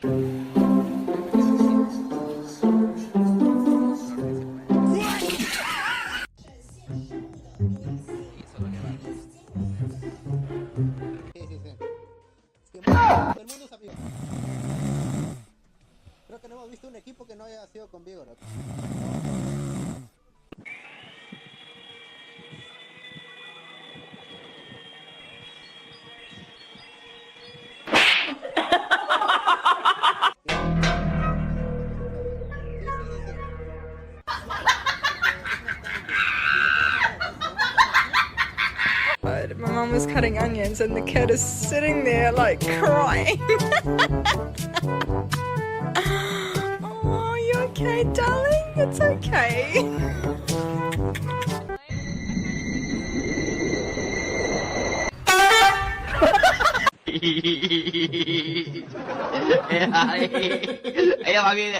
Todo el mundo sabía. Creo que no hemos visto un equipo que no haya sido conmigo, ¿no? My mum was cutting onions and the kid is sitting there like crying. Oh, you okay, darling? It's okay. Ayan, pamilya.